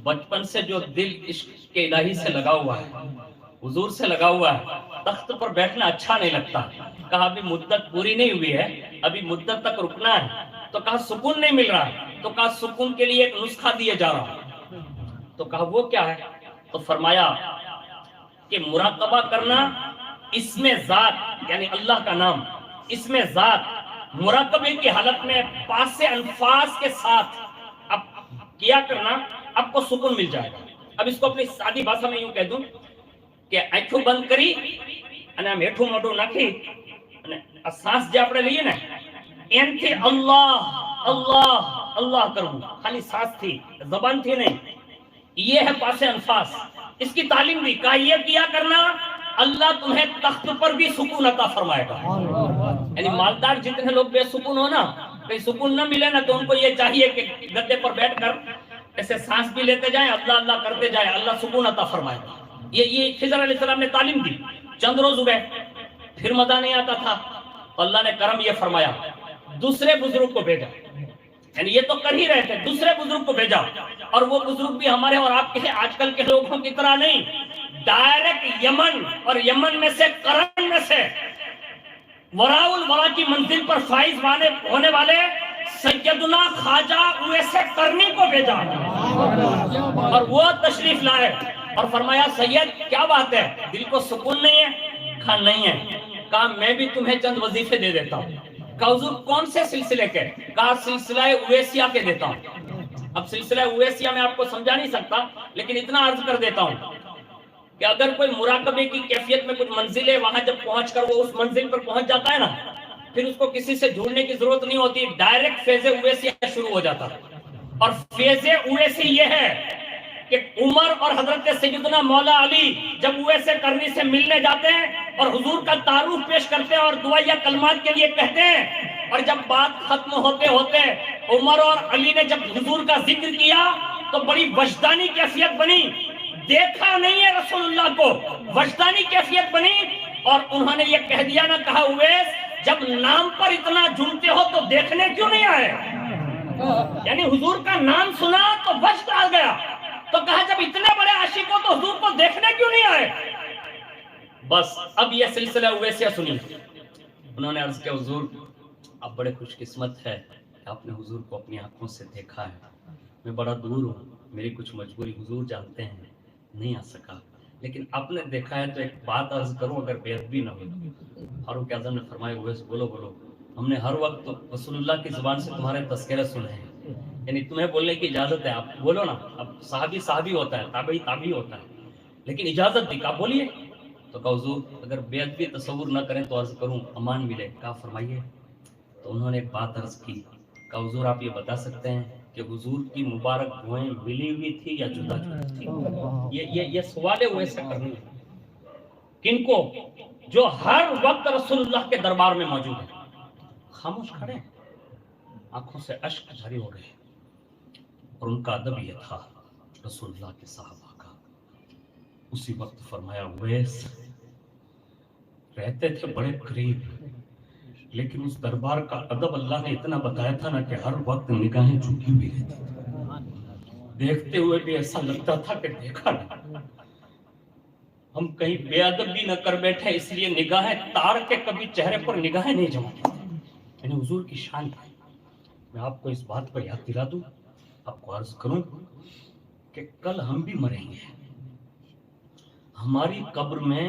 بچپن سے جو دل عشق کے الہی سے لگا ہوا ہے، حضور سے لگا ہوا ہے، تخت پر بیٹھنا اچھا نہیں لگتا. کہا ابھی مدت پوری نہیں ہوئی ہے، ابھی مدت تک رکنا ہے. تو کہا سکون نہیں مل رہا ہے. تو کہا سکون کے لیے ایک نسخہ دیا جا رہا. تو کہا وہ کیا ہے؟ تو فرمایا کہ مراقبہ کرنا، اسم ذات یعنی اللہ کا نام، اسم ذات مراقبے کی حالت میں پاس الفاظ کے ساتھ اب کیا کرنا، آپ کو سکون مل جائے گا. اب اس کو اپنی سادی بھاشا میں یوں کہہ دوں کہ آنکھوں بند کری અને મેઠું મોઢું નાખી અને આ શ્વાસ જે આપણે લઈએ ને એનથી અલ્લાહ અલ્લાહ અલ્લાહ કરવું, ખાલી શ્વાસ થી, જબાન થી નહીં. یہ ہے پاس الفاظ. اس کی تعلیم دی، کہا یہ کیا کرنا، اللہ تمہیں تخت پر بھی سکون عطا فرمائے گا. یعنی مالدار جتنے لوگ بے سکون ہو نا، کہیں سکون نہ ملے نا، تو ان کو یہ چاہیے کہ گدے پر بیٹھ کر ایسے سانس بھی لیتے جائیں، اللہ اللہ کرتے جائیں، اللہ سکون عطا فرمائے گا. یہ خضر علیہ السلام نے تعلیم دی. چند روز ہوئے، پھر مزہ نہیں آتا تھا. اللہ نے کرم یہ فرمایا، دوسرے بزرگ کو بھیجا. یعنی یہ تو کر ہی رہے تھے، دوسرے بزرگ کو بھیجا. اور وہ بزرگ بھی ہمارے اور آپ کے آج کل کے لوگوں کی طرح نہیں، ڈائریکٹ یمن، اور یمن میں سے کرن میں سے وراء الورا کی منزل پر فائز ہونے والے سیدنا خواجہ اویس کرنی کو بھیجا. اور وہ تشریف لائے اور فرمایا سید کیا بات ہے، دل کو سکون نہیں ہے؟ کہا نہیں ہے. کہا میں بھی تمہیں چند وظیفے دے دیتا ہوں. کہا حضور کون سے سلسلے کے؟ کہا سلسلہ اویسیہ کے دیتا ہوں. اب سلسلہ اویسیہ میں آپ کو سمجھا نہیں سکتا، لیکن اتنا عرض کر دیتا ہوں کہ اگر کوئی مراقبے کی کیفیت میں کچھ منزل ہے، وہاں جب پہنچ کر وہ اس منزل پر پہنچ جاتا ہے نا، پھر اس کو کسی سے جڑنے کی ضرورت نہیں ہوتی، ڈائریکٹ فیض اویسیہ شروع ہو جاتا. اور فیض اویسی یہ ہے کہ عمر اور حضرت سیدنا مولا علی جب اویس کرنی سے ملنے جاتے ہیں اور حضور کا تعارف پیش کرتے ہیں اور دعائیہ کلمات کے لیے کہتے ہیں، اور جب بات ختم ہوتے ہوتے عمر اور علی نے جب حضور کا ذکر کیا تو بڑی وجدانی کیفیت بنی. دیکھا نہیں ہے رسول اللہ کو، وجدانی کیفیت بنی. اور انہوں نے یہ کہہ دیا نہ، کہا اویس جب نام پر اتنا جھومتے ہو تو دیکھنے کیوں نہیں آئے؟ یعنی حضور کا نام سنا تو وجد آ گیا. تو کہا جب اتنے بڑے عاشق ہو تو حضور کو دیکھنے کیوں نہیں آئے؟ بس اب یہ سلسلہ اویسیہ سنی. انہوں نے عرض کیا حضور آپ بڑے خوش قسمت ہے کہ آپ نے حضور کو اپنی آنکھوں سے دیکھا ہے. میں بڑا دور ہوں، میری کچھ مجبوری حضور جانتے ہیں، نہیں آ سکا. لیکن آپ نے دیکھا ہے تو ایک بات عرض کروں اگر بے ادبی نہ ہو. فاروق اعظم نے فرمایا اویس بولو بولو، ہم نے ہر وقت رسول اللہ کی زبان سے تمہارے تذکرے سنے ہیں، یعنی تمہیں بولنے کی اجازت ہے، آپ بولو نا. اب صحابی صحابی ہوتا ہے، تابعی تابعی ہوتا ہے، لیکن اجازت دی. آپ بولیے. تو کہا حضور اگر بے ادبی تصور نہ کریں تو عرض کروں امان ملے. کہا فرمائیے. تو انہوں نے ایک بات عرض کی. کہا حضور آپ یہ بتا سکتے ہیں کہ حضور کی مبارک بھوئیں ملی ہوئی تھی یا جدا جدا تھی؟ یہ سوال ہوئے سے کرنی ہے. کن کو؟ جو ہر وقت رسول اللہ کے دربار میں موجود ہے. خاموش کھڑے، آنکھوں سے اشک جاری ہو گئے. اور ان کا ادب یہ تھا رسول اللہ کے صحابہ کا. اسی وقت فرمایا اویس رہتے تھے بڑے قریب، لیکن اس دربار کا ادب اللہ نے اتنا بتایا تھا نا کہ ہر وقت نگاہیں جھکی ہوئی رہتی، دیکھتے ہوئے بھی ایسا لگتا تھا کہ دیکھا نہیں. ہم کہیں بے ادب بھی نہ کر بیٹھے، اس لیے نگاہیں تار کے کبھی چہرے پر نگاہیں نہیں جماتے تھے. یعنی حضور کی شان ہے. میں آپ کو اس بات پر یاد دلا دوں، آپ کو عرض کروں کہ کل ہم بھی مریں گے. ہماری قبر میں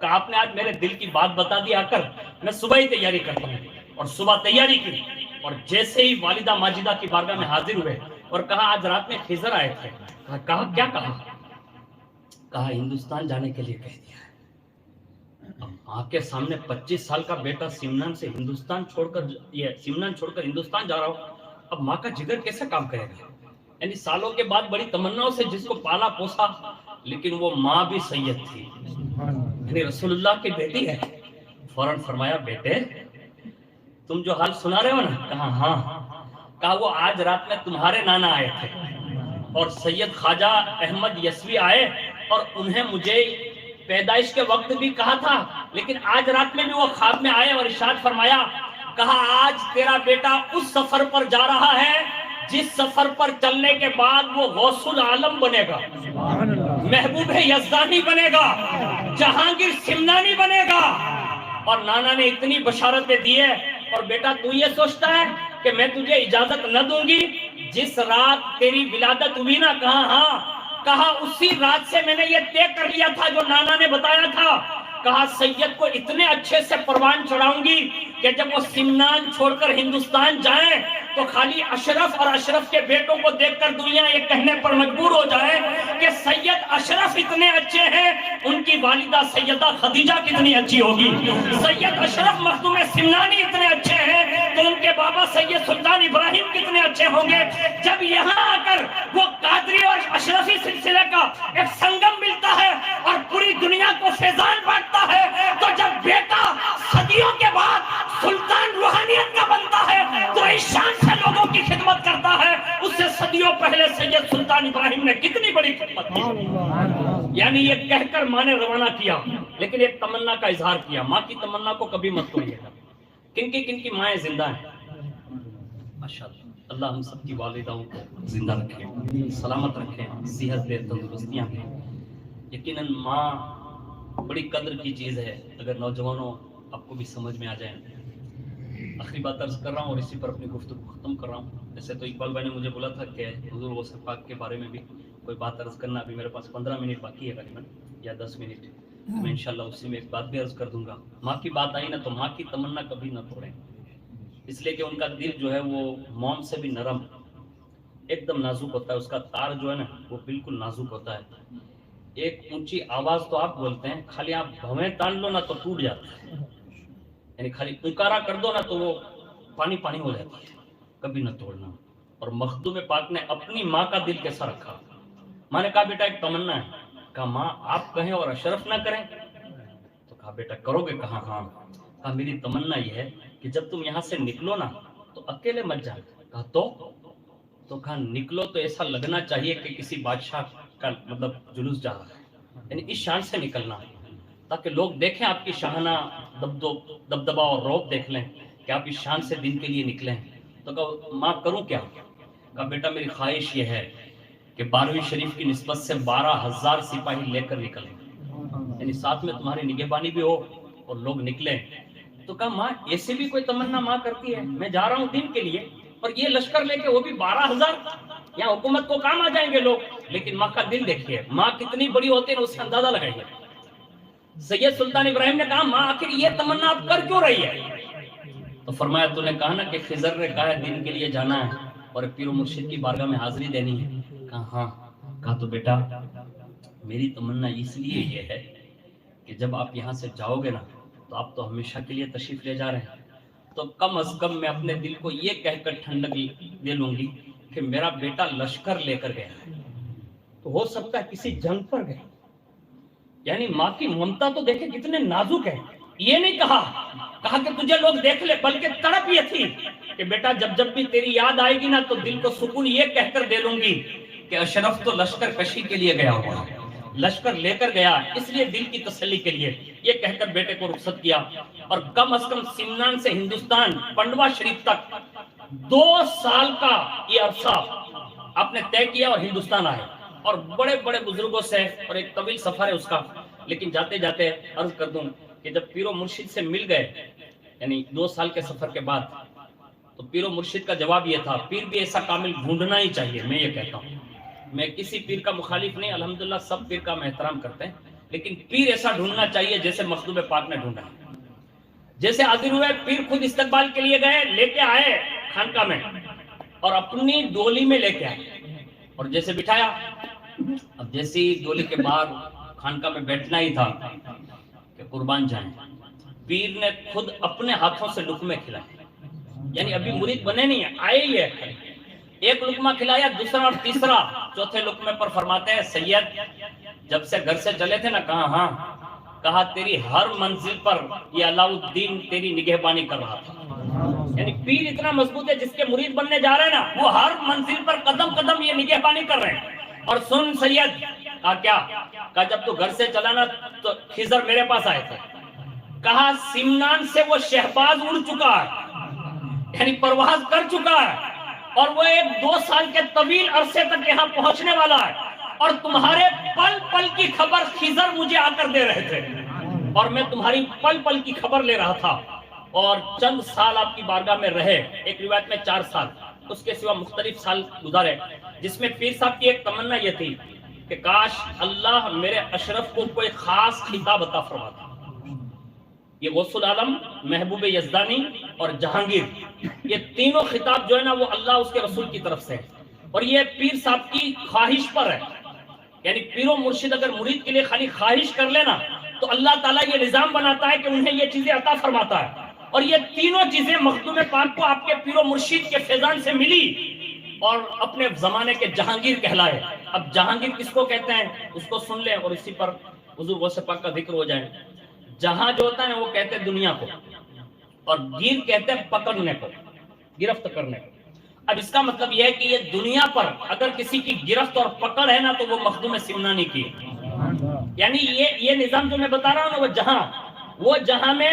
کہ آپ نے آج میرے دل کی بات بتا دی آ کر، میں صبح ہی تیاری کرتا ہوں، اور صبح تیاری کی، اور جیسے ہی والدہ ماجدہ کی بارگاہ میں حاضر ہوئے اور کہا آج رات میں خضر آئے تھے، کہا کیا کہا؟ کہا ہندوستان جانے کے لیے کہہ دیا ہے۔ اب ماں کے سامنے 25 سال کا بیٹا سمنان سے ہندوستان چھوڑ کر ہندوستان جا رہا ہو، اب ماں کا جگر کیسے کام کرے گا؟ یعنی سالوں کے بعد بڑی تمناؤں سے جس کو پالا پوسا، لیکن وہ ماں بھی سید تھی، یعنی رسول اللہ کی بیٹی ہے۔ فوراً فرمایا بیٹے تم جو حال سنا رہے ہو نا؟ کہا ہاں۔ کہا وہ آج رات میں تمہارے نانا آئے تھے اور سید خواجہ احمد یسوی آئے، اور انہیں مجھے پیدائش کے وقت بھی کہا تھا، لیکن آج رات میں بھی وہ خواب میں آئے اور ارشاد فرمایا، کہا آج تیرا بیٹا اس سفر پر جا رہا ہے جس سفر پر چلنے کے بعد وہ غوث العالم بنے گا، محبوب یزدانی بنے گا، جہانگیر سمنانی بنے گا۔ اور نانا نے اتنی بشارتیں دی ہے، اور بیٹا تو یہ سوچتا ہے کہ میں تجھے اجازت نہ دوں گی؟ جس رات تیری ولادت ہوئی نا؟ کہا ہاں۔ کہا اسی رات سے میں نے یہ طے کر لیا تھا جو نانا نے بتایا تھا، کہا سید کو اتنے اچھے سے پروان چڑھاؤں گی کہ جب وہ سمنان چھوڑ کر ہندوستان جائیں تو خالی اشرف اور اشرف کے بیٹوں کو دیکھ کر دنیا یہ کہنے پر مجبور ہو جائے کہ سید اشرف اتنے اچھے ہیں، ان کی والدہ سیدہ خدیجہ کتنی اچھی ہوگی، سید اشرف مخدوم سمنانی اتنے اچھے ہیں تو ان کے بابا سید سلطان ابراہیم کتنے اچھے ہوں گے۔ جب یہاں آ کر وہ قادری اور اشرفی سلسلے کا ایک سنگم ملتا ہے اور پوری دنیا کو فیضان بانٹتا ہے، تو جب بیٹا صدیوں کے بعد سلطان روحانیت کا بنتا ہے تو اس شان سے لوگوں کی خدمت کرتا ہے، اس سے صدیوں پہلے سید سلطان ابراہیم نے کتنی بڑی خدمت کی۔ یعنی یہ کہہ کر ماں نے روانہ کیا، لیکن ایک تمنا کا اظہار کیا، ماں کی تمنا کو کبھی مت توڑیے گا۔ کن کی مائیں زندہ ہیں؟ ماشاءاللہ، اللہ ہم سب کی والداؤں کو زندہ رکھے، سلامت رکھے، صحت دے، تندرستیاں دے۔ یقیناً ماں بڑی قدر کی چیز ہے، اگر نوجوانوں آپ کو بھی سمجھ میں آ جائیں۔ آخری بات عرض کر رہا ہوں اور اسی پر اپنی گفتگو ختم کر رہا ہوں۔ ویسے تو اقبال بھائی نے مجھے بولا تھا کہ حضور غوث پاک کے بارے میں بھی کوئی بات عرض کرنا، ابھی میرے پاس 15 منٹ باقی ہے غالباً یا 10 منٹ، میں انشاءاللہ اسی میں ایک بات بھی عرض کر دوں گا۔ ماں کی بات آئی نا تو ماں کی تمنا کبھی نہ توڑیں، اس لیے کہ ان کا دل جو ہے وہ موم سے بھی نرم، ایک دم نازک ہوتا ہے، اس کا تار جو ہے نا وہ بالکل نازک ہوتا ہے۔ ایک اونچی آواز تو آپ بولتے ہیں، خالی آپ بھویں تان لو نا تو ٹوٹ جاتا ہے، یعنی خالی پکارا کر دو نا تو وہ پانی پانی ہو جاتا ہے، کبھی نہ توڑنا۔ اور مخدوم پاک نے اپنی ماں کا دل کیسا رکھا؟ ماں نے کہا بیٹا ایک تمنا ہے۔ کہا ماں آپ کہیں اور اشرف نہ کریں؟ تو کہا بیٹا کرو گے؟ کہا ہاں۔ کہا میری تمنا یہ ہے کہ جب تم یہاں سے نکلو نا تو اکیلے مت جانا۔ کہا تو کہا نکلو تو ایسا لگنا چاہیے کہ کسی بادشاہ کا مطلب جلوس جا رہا ہے، یعنی اس شان سے نکلنا تاکہ لوگ دیکھیں آپ کی شاہانہ دبدبا اور رعب دیکھ لیں کہ آپ اس شان سے دن کے لیے نکلیں۔ تو کہا ماں کروں کیا؟ کہا بیٹا میری خواہش یہ ہے کہ 12ویں شریف کی نسبت سے 12,000 سپاہی لے کر نکلیں، یعنی ساتھ میں تمہاری نگہبانی بھی ہو اور لوگ نکلیں۔ تو کہا ماں ایسے بھی کوئی تمنا ماں کرتی ہے؟ میں جا رہا ہوں دین کے لیے اور یہ لشکر لے کے وہ بھی 12,000، یا حکومت کو کام آ جائیں گے لوگ، لیکن ماں کا دل دیکھیے، ماں کتنی بڑی ہوتی ہے اس کا اندازہ لگائیے۔ سید سلطان ابراہیم نے کہا ماں آخر یہ تمنا آپ کر کیوں رہی ہے؟ تو فرمایا تو نے کہا نا کہ خضر نے کہا ہے دین کے لیے جانا ہے اور پیر و مرشد کی بارگاہ میں حاضری دینی ہے۔ کہا ہاں۔ کہا تو بیٹا میری تمنا اس لیے یہ ہے کہ جب آپ یہاں سے جاؤ گے نا تو آپ تو ہمیشہ کے لیے تشریف لے جا رہے ہیں، تو کم از کم میں اپنے دل کو یہ کہہ کر ٹھنڈک دے لوں گی کہ میرا بیٹا لشکر لے کر گیا ہے، تو ہو سکتا ہے کسی جنگ پر گئے۔ یعنی ماں کی ممتا تو دیکھیں کتنے نازک ہے۔ یہ نہیں کہا کہ تجھے لوگ دیکھ لے، بلکہ تڑپ یہ تھی کہ بیٹا جب بھی تیری یاد آئے گی نا تو دل کو سکون یہ کہہ کر دے لوں گی کہ اشرف تو لشکر کشی کے لیے گیا ہوا، لشکر لے کر گیا، اس لیے دل کی تسلی کے لیے یہ کہہ کر بیٹے کو رخصت کیا۔ اور کم از کم سمنان سے ہندوستان پنڈوا شریف تک 2 سال کا یہ عرصہ آپ نے طے کیا اور ہندوستان آئے، اور بڑے بڑے بزرگوں سے، اور ایک طویل سفر ہے اس کا، لیکن جاتے جاتے عرض کر دوں کہ جب پیر و مرشد سے مل گئے، یعنی 2 سال کے سفر کے بعد، تو پیر و مرشد کا جواب یہ تھا پیر بھی ایسا کامل ڈھونڈنا ہی چاہیے۔ میں یہ کہتا ہوں، میں کسی پیر کا مخالف نہیں، الحمدللہ سب پیر کا ہم احترام کرتے ہیں، لیکن پیر ایسا ڈھونڈنا چاہیے جیسے مخدوم پاک نے ڈھونڈا. جیسے حاضر ہوئے پیر خود استقبال کے لیے گئے, لے کے آئے خانقاہ میں اور اپنی ڈولی میں لے کے آئے اور جیسے بٹھایا. اب جیسی ڈولی کے باہر خانقاہ میں بیٹھنا ہی تھا کہ قربان جائیں, پیر نے خود اپنے ہاتھوں سے لقمے کھلائے. یعنی ابھی مرید بنے نہیں ہیں, آئے ہی ہے. ایک لقمہ کھلایا, دوسرا اور تیسرا, چوتھے لقمے پر فرماتے ہیں سید جب سے گھر سے چلے تھے نا, کہا ہاں, کہا تیری ہر منزل پر یہ علاؤالدین تیری نگہبانی کر رہا تھا. یعنی پیر اتنا مضبوط ہے, جس کے مرید بننے جا رہے ہیں نا وہ ہر منزل پر قدم قدم یہ نگہبانی کر رہے ہیں. اور سن سید, کہا کیا, کہا جب تو گھر سے چلا نا تو خضر میرے پاس آئے تھے, کہا سمنان سے وہ شہباز اڑ چکا ہے, یعنی پرواز کر چکا ہے, اور وہ 2 سال کے طویل عرصے تک یہاں پہنچنے والا ہے, اور تمہارے پل پل کی خبر خضر مجھے آ کر دے رہے تھے, اور میں تمہاری پل پل کی خبر لے رہا تھا. اور چند سال آپ کی بارگاہ میں رہے, ایک روایت میں 4 سال, اس کے سوا مختلف سال گزارے, جس میں پیر صاحب کی ایک تمنا یہ تھی کہ کاش اللہ میرے اشرف کو کوئی خاص خطاب عطا فرماتا. یہ غوث العالم, محبوب یزدانی اور جہانگیر, یہ تینوں خطاب جو ہے نا وہ اللہ اس کے رسول کی طرف سے ہے, اور یہ پیر صاحب کی خواہش پر ہے. یعنی پیر و مرشد اگر مرید کے لیے خالی خواہش کر لینا تو اللہ تعالیٰ یہ نظام بناتا ہے کہ انہیں یہ چیزیں عطا فرماتا ہے. اور یہ تینوں چیزیں مخدوم پاک کو آپ کے پیر و مرشد کے فیضان سے ملی اور اپنے زمانے کے جہانگیر کہلائے. اب جہانگیر کس کو کہتے ہیں اس کو سن لیں اور اسی پر حضور غوث پاک کا ذکر ہو جائے. جہاں جو ہوتا ہے وہ کہتے ہیں دنیا کو, اور گیر کہتے ہیں پکڑنے کو, گرفت کرنے کو. اب اس کا مطلب یہ ہے کہ یہ دنیا پر اگر کسی کی گرفت اور پکڑ ہے نا تو وہ مخدوم سمنانی کی. یعنی یہ نظام جو میں بتا رہا ہوں نا, وہ جہاں میں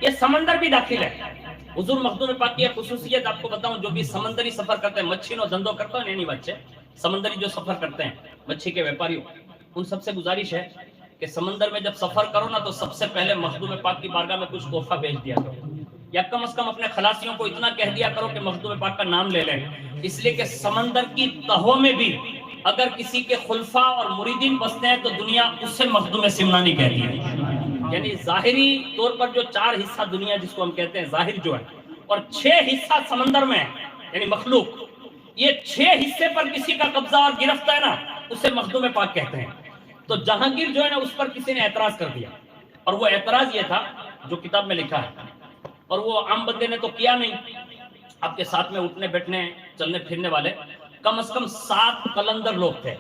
یہ سمندر بھی داخل ہے. حضور مخدوم پاک کی خصوصیت آپ کو بتاؤں, جو بھی سمندری سفر کرتے ہیں, مچھی نو دھندو کرتا ہے نہیں بچے, سمندری جو سفر کرتے ہیں مچھی کے ویپاریوں, ان سب سے گزارش ہے کہ سمندر میں جب سفر کرو نا تو سب سے پہلے مخدوم پاک کی بارگاہ میں کچھ تحفہ بھیج دیا کرو, یا کم از کم اپنے خلاصیوں کو اتنا کہہ دیا کرو کہ مخدوم پاک کا نام لے لیں. اس لیے کہ سمندر کی تہوں میں بھی اگر کسی کے خلفاء اور مریدین بستے ہیں تو دنیا اس سے مخدوم سمنانی کہتی ہے. یعنی ظاہری طور پر جو 4 حصہ دنیا جس کو ہم کہتے ہیں ظاہر جو ہے, اور 6 حصہ سمندر میں یعنی مخلوق, یہ 6 حصے پر کسی کا قبضہ اور گرفت ہے نا اسے مخدوم پاک کہتے ہیں. تو جہانگیر جو ہے نا اس پر کسی نے اعتراض کر دیا, اور وہ اعتراض یہ تھا جو کتاب میں لکھا ہے, اور وہ عام بندے نے تو کیا نہیں. آپ کے ساتھ میں اٹھنے بیٹھنے چلنے پھرنے والے کم از کم 7 قلندر لوگ تھے.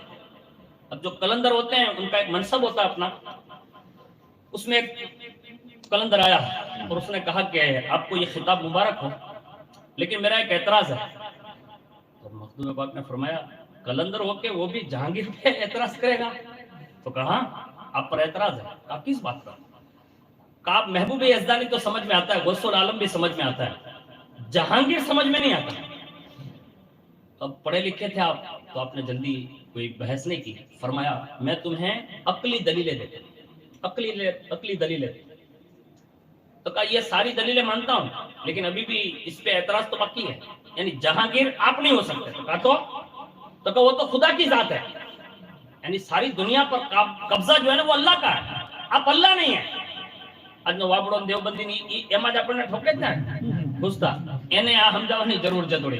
اب جو قلندر ہوتے ہیں ان کا ایک منصب ہوتا ہے اپنا. اس میں ایک قلندر آیا اور اس نے کہا کہ آپ کو یہ خطاب مبارک ہو, لیکن میرا ایک اعتراض ہے. تو مخدوم پاک نے فرمایا قلندر ہو کے وہ بھی جہانگیر پہ اعتراض کرے گا؟ تو کہا آپ پر اعتراض ہے. کہا کس بات کا؟ کہا محبوب یزدانی تو سمجھ میں آتا ہے, غوث العالم بھی سمجھ میں آتا ہے, جہانگیر سمجھ میں نہیں آتا. اب پڑھے لکھے تھے آپ تو آپ نے جلدی کوئی بحث نہیں کی. فرمایا میں تمہیں عقلی دلیلیں دیتا ہوں, عقلی دلیلیں. تو کہا یہ ساری دلیلیں مانتا ہوں لیکن ابھی بھی اس پہ اعتراض تو باقی ہے, یعنی جہانگیر آپ نہیں ہو سکتے. تو کہا وہ تو خدا کی ذات ہے, یعنی ساری دنیا پر قبضہ جو ہے نا وہ اللہ کا ہے, آپ اللہ نہیں ہیں. આજનો વાબડો દેવબંધી ની એમાં જ આપણને ઠોકે જ ને ઘૂસતા, એને આ સમજાવવાની જરૂર છે થોડી.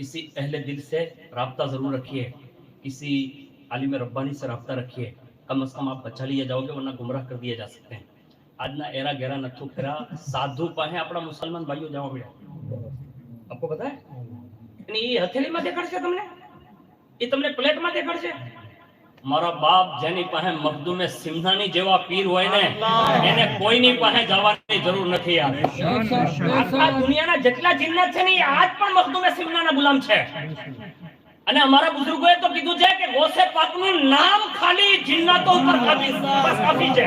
کسی اہل دل سے رابطہ ضرور رکھیے, کسی عالم ربانی سے رابطہ رکھیے, کم از کم آپ بچا لیے جاؤ گے, ورنہ گمراہ کر دیے جا سکتے ہیں. آج نہ ایرا گیرا نتھو پھرا سادھو پاہے اپنا مسلمان بھائیو جاؤ بیٹا. آپ کو پتا ہے یہ ہتھیلی માં દેખાડશે તમને, એ તમને પ્લેટમાં દેખાડશે. મારા બાપ જેની પાસે મખદુમે સિમનાની જેવા પીર હોય ને એને કોઈની પાસે જવાની જરૂર નથી યાર. આખા દુનિયાના જેટલા જિન્નત છે ને એ આજ પણ મખદુમે સિમનાના ગુલામ છે. અને અમારા બુઝુર્ગોએ તો કીધું છે કે ગોસે પાકનું નામ ખાલી જિન્નતો ઉપર કાફી છે.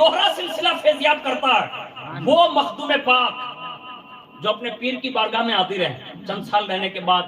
دوہرا سلسلہ فیضیاب کرتا ہے وہ مخدوم پاک جو اپنے پیر کی بارگاہ میں حاضر ہے، چند سال رہنے کے بعد